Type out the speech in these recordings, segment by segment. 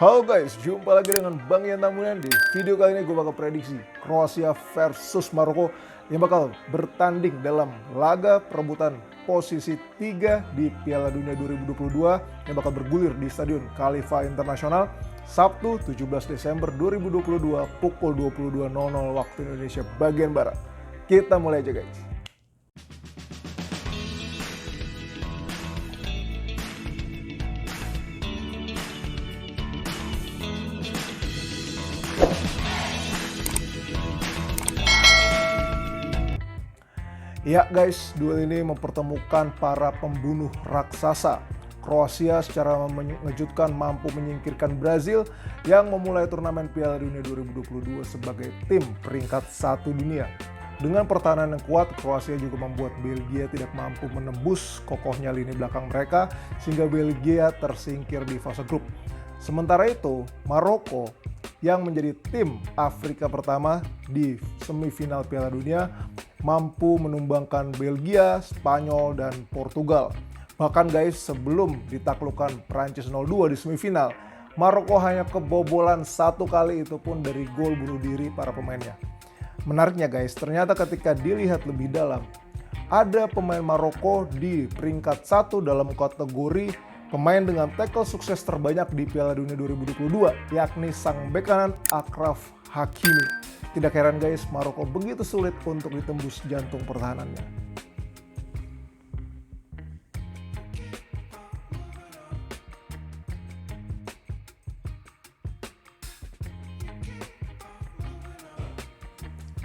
Halo guys, jumpa lagi dengan Bang Ian Tamunan. Di video kali ini gue bakal prediksi Kroasia versus Maroko yang bakal bertanding dalam laga perebutan posisi 3 di Piala Dunia 2022 yang bakal bergulir di Stadion Khalifa Internasional Sabtu 17 Desember 2022 pukul 22.00 waktu Indonesia bagian Barat. Kita mulai aja guys. Ya guys, duel ini mempertemukan para pembunuh raksasa. Kroasia secara mengejutkan mampu menyingkirkan Brazil yang memulai turnamen Piala Dunia 2022 sebagai tim peringkat 1 dunia. Dengan pertahanan yang kuat, Kroasia juga membuat Belgia tidak mampu menembus kokohnya lini belakang mereka sehingga Belgia tersingkir di fase grup. Sementara itu, Maroko yang menjadi tim Afrika pertama di semifinal Piala Dunia mampu menumbangkan Belgia, Spanyol, dan Portugal. Bahkan guys, sebelum ditaklukkan Prancis 0-2 di semifinal, Maroko hanya kebobolan satu kali, itu pun dari gol bunuh diri para pemainnya. Menariknya guys, ternyata ketika dilihat lebih dalam, ada pemain Maroko di peringkat 1 dalam kategori pemain dengan tackle sukses terbanyak di Piala Dunia 2022, yakni sang bek kanan Achraf Hakimi. Tidak heran guys, Maroko begitu sulit untuk ditembus jantung pertahanannya.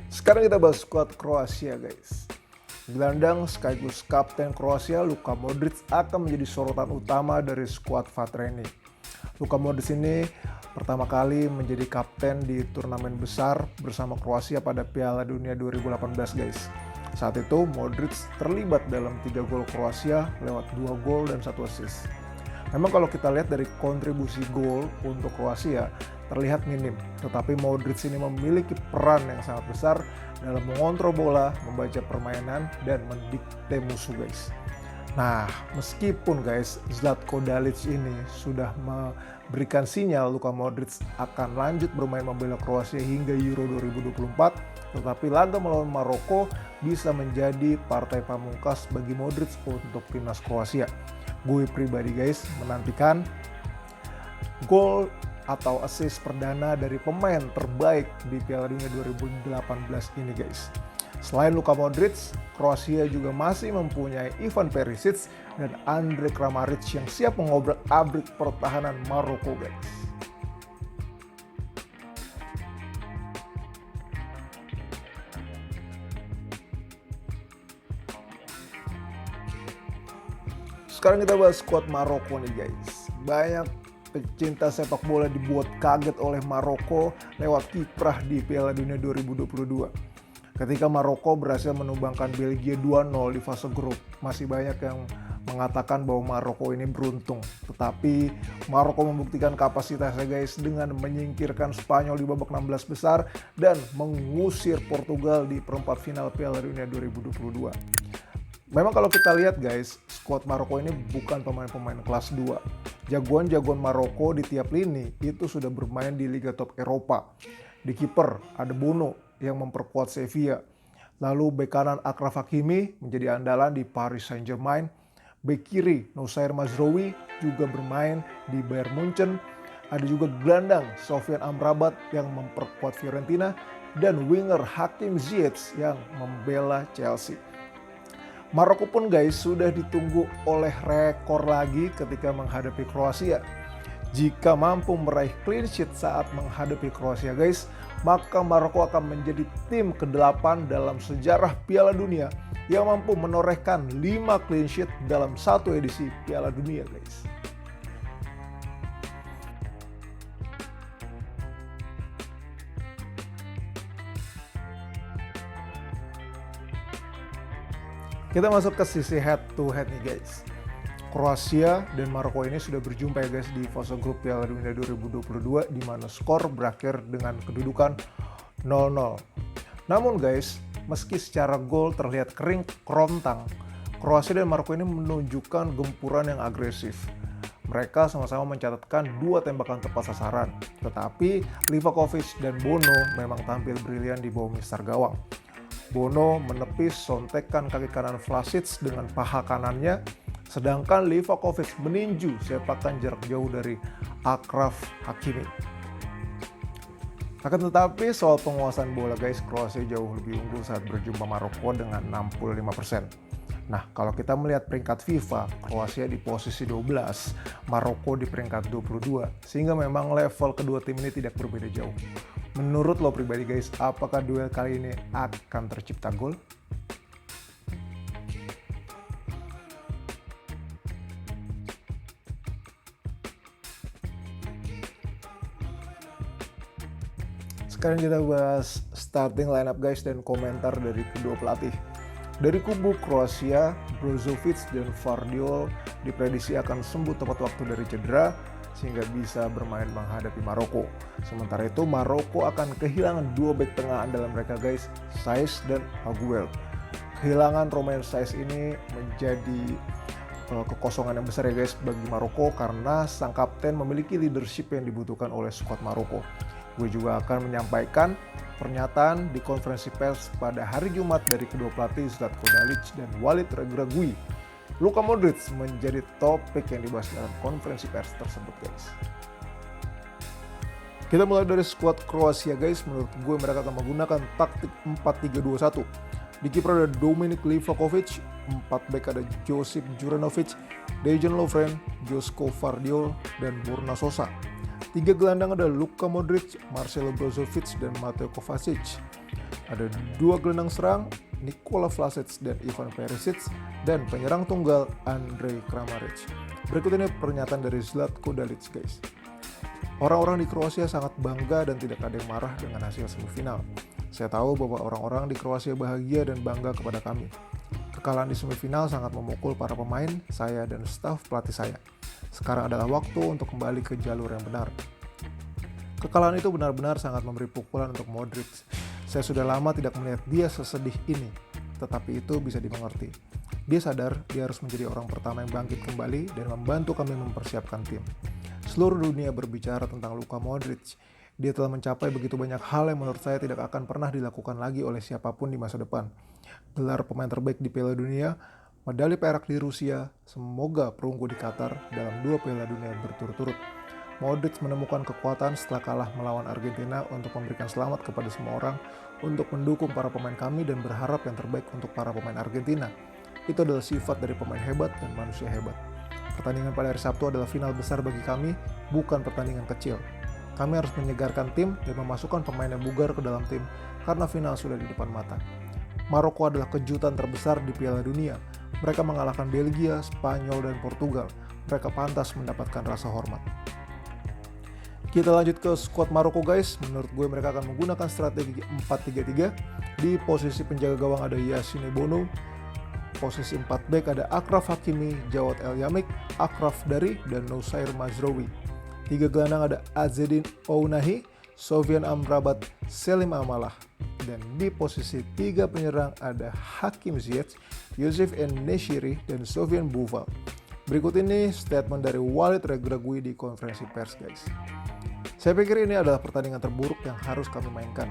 Sekarang kita bahas skuad Kroasia guys. Gelandang sekaligus kapten Kroasia Luka Modric akan menjadi sorotan utama dari skuad Vatra ini. Luka Modric ini pertama kali menjadi kapten di turnamen besar bersama Kroasia pada Piala Dunia 2018 guys. Saat itu Modric terlibat dalam 3 gol Kroasia lewat 2 gol dan 1 assist. Memang kalau kita lihat dari kontribusi gol untuk Kroasia terlihat minim, tetapi Modric ini memiliki peran yang sangat besar dalam mengontrol bola, membaca permainan, dan mendikte musuh guys. Nah, meskipun guys Zlatko Dalic ini sudah memberikan sinyal Luka Modric akan lanjut bermain membela Kroasia hingga Euro 2024, tetapi laga melawan Maroko bisa menjadi partai pamungkas bagi Modric untuk timnas Kroasia. Gue pribadi guys menantikan gol atau assist perdana dari pemain terbaik di Piala Dunia 2018 ini guys. Selain Luka Modric, Kroasia juga masih mempunyai Ivan Perisic dan Andre Kramaric yang siap mengobrak-abrik pertahanan Maroko guys. Sekarang kita bahas skuad Maroko nih guys. Banyak pecinta sepak bola dibuat kaget oleh Maroko lewat kiprah di Piala Dunia 2022. Ketika Maroko berhasil menumbangkan Belgia 2-0 di fase grup, masih banyak yang mengatakan bahwa Maroko ini beruntung. Tetapi Maroko membuktikan kapasitasnya guys dengan menyingkirkan Spanyol di babak 16 besar dan mengusir Portugal di perempat final Piala Dunia 2022. Memang kalau kita lihat guys, skuad Maroko ini bukan pemain-pemain kelas 2. Jagoan-jagoan Maroko di tiap lini itu sudah bermain di Liga Top Eropa. Di kiper ada Bono yang memperkuat Sevilla. Lalu bek kanan Achraf Hakimi menjadi andalan di Paris Saint-Germain. Bek kiri Noussair Mazraoui juga bermain di Bayern Munchen. Ada juga gelandang Sofyan Amrabat yang memperkuat Fiorentina dan winger Hakim Ziyech yang membela Chelsea. Maroko pun guys sudah ditunggu oleh rekor lagi ketika menghadapi Kroasia. Jika mampu meraih clean sheet saat menghadapi Kroasia guys, maka Maroko akan menjadi tim ke-8 dalam sejarah Piala Dunia yang mampu menorehkan 5 clean sheet dalam satu edisi Piala Dunia guys. Kita masuk ke sisi head to head nih guys. Kroasia dan Maroko ini sudah berjumpa ya guys di fase grup Piala Dunia 2022 di mana skor berakhir dengan kedudukan 0-0. Namun guys, meski secara gol terlihat kering kerontang, Kroasia dan Maroko ini menunjukkan gempuran yang agresif. Mereka sama-sama mencatatkan 2 tembakan tepat sasaran, tetapi Livakovic dan Bono memang tampil brilian di bawah mistar gawang. Bono menepis sontekan kaki kanan Vlasic dengan paha kanannya, sedangkan Livakovic meninju sepakan jarak jauh dari Achraf Hakimi. Akan tetapi soal penguasaan bola guys, Kroasia jauh lebih unggul saat berjumpa Maroko dengan 65%. Nah, kalau kita melihat peringkat FIFA, Kroasia di posisi 12, Maroko di peringkat 22, sehingga memang level kedua tim ini tidak berbeda jauh. Menurut lo pribadi guys, apakah duel kali ini akan tercipta gol? Sekarang kita bahas starting lineup guys dan komentar dari kedua pelatih. Dari kubu Kroasia, Brozovic dan Gvardiol diprediksi akan sembuh tepat waktu dari cedera sehingga bisa bermain menghadapi Maroko. Sementara itu Maroko akan kehilangan 2 bek tengah andalan mereka guys, Saiss dan Aguel. Kehilangan Romain Saiss ini menjadi kekosongan yang besar ya guys bagi Maroko karena sang kapten memiliki leadership yang dibutuhkan oleh skuad Maroko. Gue juga akan menyampaikan pernyataan di konferensi pers pada hari Jumat dari kedua pelatih Zlatko Dalic dan Walid Regragui. Luka Modric menjadi topik yang dibahas dalam konferensi pers tersebut guys. Kita mulai dari skuad Kroasia guys. Menurut gue mereka akan menggunakan taktik 4-3-2-1. Di kiper ada Dominik Livakovic, 4 bek ada Josip Juranovic, Dejan Lovren, Josko Gvardiol, dan Borna Sosa. 3 gelandang ada Luka Modric, Marcelo Brozovic, dan Mateo Kovacic. Ada 2 gelandang serang, Nikola Vlasic dan Ivan Perisic, dan penyerang tunggal Andrej Kramaric. Berikut ini pernyataan dari Zlatko Dalic guys. Orang-orang di Kroasia sangat bangga dan tidak ada yang marah dengan hasil semifinal. Saya tahu bahwa orang-orang di Kroasia bahagia dan bangga kepada kami. Kekalahan di semifinal sangat memukul para pemain, saya dan staf pelatih saya. Sekarang adalah waktu untuk kembali ke jalur yang benar. Kekalahan itu benar-benar sangat memberi pukulan untuk Modric. Saya sudah lama tidak melihat dia sesedih ini, tetapi itu bisa dimengerti. Dia sadar dia harus menjadi orang pertama yang bangkit kembali dan membantu kami mempersiapkan tim. Seluruh dunia berbicara tentang Luka Modric. Dia telah mencapai begitu banyak hal yang menurut saya tidak akan pernah dilakukan lagi oleh siapapun di masa depan. Gelar pemain terbaik di Piala Dunia, medali perak di Rusia, semoga perunggu di Qatar dalam 2 Piala Dunia berturut-turut. Modric menemukan kekuatan setelah kalah melawan Argentina untuk memberikan selamat kepada semua orang, untuk mendukung para pemain kami dan berharap yang terbaik untuk para pemain Argentina. Itu adalah sifat dari pemain hebat dan manusia hebat. Pertandingan pada hari Sabtu adalah final besar bagi kami, bukan pertandingan kecil. Kami harus menyegarkan tim dan memasukkan pemain yang bugar ke dalam tim karena final sudah di depan mata. Maroko adalah kejutan terbesar di Piala Dunia. Mereka mengalahkan Belgia, Spanyol, dan Portugal. Mereka pantas mendapatkan rasa hormat. Kita lanjut ke skuad Maroko guys. Menurut gue mereka akan menggunakan strategi 4-3-3. Di posisi penjaga gawang ada Yassine Bono. Posisi 4 bek ada Achraf Hakimi, Jawad El Yamik, Achraf Dari, dan Noussair Mazraoui. 3 gelandang ada Azzedine Ounahi, Sofyan Amrabat, Selim Amalah. Dan di posisi 3 penyerang ada Hakim Ziyech, Youssef En-Nesyri, dan Sofian Boufal. Berikut ini statement dari Walid Regragui di konferensi pers guys. Saya pikir ini adalah pertandingan terburuk yang harus kami mainkan.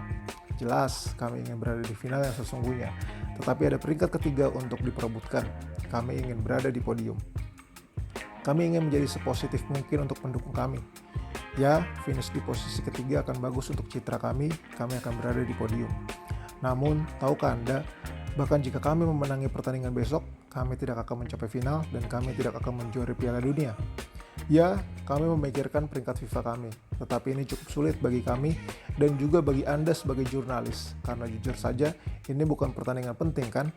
Jelas kami ingin berada di final yang sesungguhnya, tetapi ada peringkat ketiga untuk diperebutkan. Kami ingin berada di podium. Kami ingin menjadi sepositif mungkin untuk pendukung kami. Ya, finish di posisi ketiga akan bagus untuk citra kami akan berada di podium. Namun, tahukah Anda, bahkan jika kami memenangi pertandingan besok, kami tidak akan mencapai final dan kami tidak akan menjuari Piala Dunia. Ya, kami memikirkan peringkat FIFA kami, tetapi ini cukup sulit bagi kami dan juga bagi Anda sebagai jurnalis, karena jujur saja, ini bukan pertandingan penting kan?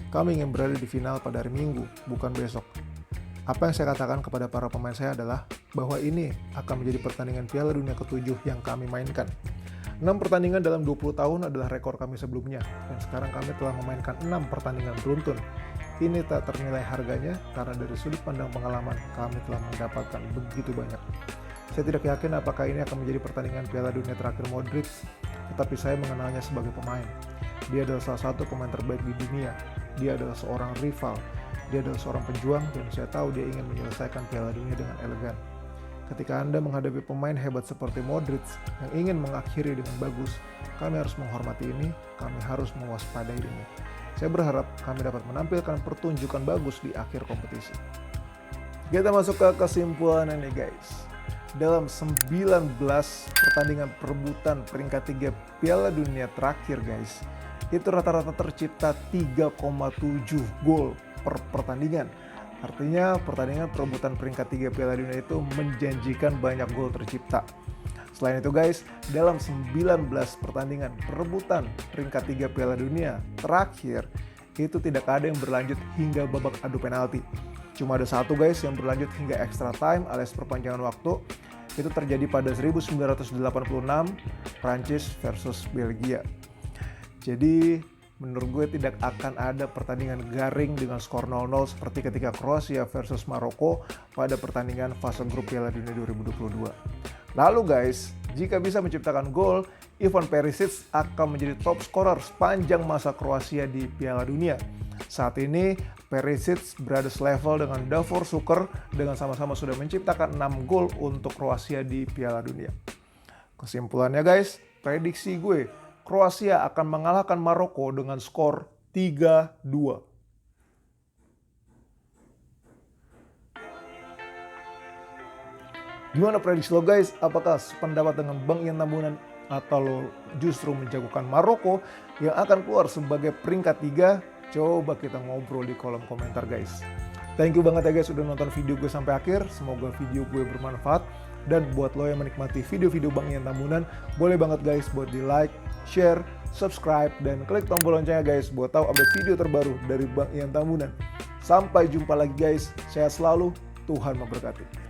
Kami ingin berada di final pada hari Minggu, bukan besok. Apa yang saya katakan kepada para pemain saya adalah bahwa ini akan menjadi pertandingan Piala Dunia ke-7 yang kami mainkan. 6 pertandingan dalam 20 tahun adalah rekor kami sebelumnya, dan sekarang kami telah memainkan 6 pertandingan beruntun. Ini tak ternilai harganya karena dari sudut pandang pengalaman kami telah mendapatkan begitu banyak. Saya tidak yakin apakah ini akan menjadi pertandingan Piala Dunia terakhir Modric, tetapi saya mengenalnya sebagai pemain. Dia adalah salah satu pemain terbaik di dunia. Dia adalah seorang rival. Dia adalah seorang pejuang dan saya tahu dia ingin menyelesaikan Piala Dunia dengan elegan. Ketika Anda menghadapi pemain hebat seperti Modric yang ingin mengakhiri dengan bagus, kami harus menghormati ini, kami harus mewaspadai ini. Saya berharap kami dapat menampilkan pertunjukan bagus di akhir kompetisi. Kita masuk ke kesimpulan ini guys. Dalam 19 pertandingan perebutan peringkat 3 Piala Dunia terakhir guys, itu rata-rata tercipta 3,7 gol per pertandingan. Artinya pertandingan perebutan peringkat 3 Piala Dunia itu menjanjikan banyak gol tercipta. Selain itu guys, dalam 19 pertandingan perebutan peringkat 3 Piala Dunia terakhir, itu tidak ada yang berlanjut hingga babak adu penalti. Cuma ada satu guys yang berlanjut hingga extra time alias perpanjangan waktu. Itu terjadi pada 1986 Prancis versus Belgia. Jadi menurut gue tidak akan ada pertandingan garing dengan skor 0-0 seperti ketika Kroasia versus Maroko pada pertandingan fase grup Piala Dunia 2022. Lalu guys, jika bisa menciptakan gol, Ivan Perisic akan menjadi top scorer sepanjang masa Kroasia di Piala Dunia. Saat ini Perisic berada selevel dengan Davor Šuker dengan sama-sama sudah menciptakan 6 gol untuk Kroasia di Piala Dunia. Kesimpulannya guys, prediksi gue, Kroasia akan mengalahkan Maroko dengan skor 3-2. Gimana prediksi lo guys? Apakah sependapat dengan Bang Ian Tambunan atau lo justru menjagokan Maroko yang akan keluar sebagai peringkat 3? Coba kita ngobrol di kolom komentar guys. Thank you banget ya guys udah nonton video gue sampai akhir. Semoga video gue bermanfaat. Dan buat lo yang menikmati video-video Bang Ian Tambunan, boleh banget guys buat di like, share, subscribe, dan klik tombol loncengnya guys buat tahu update video terbaru dari Bang Ian Tambunan. Sampai jumpa lagi guys. Sehat selalu. Tuhan memberkati.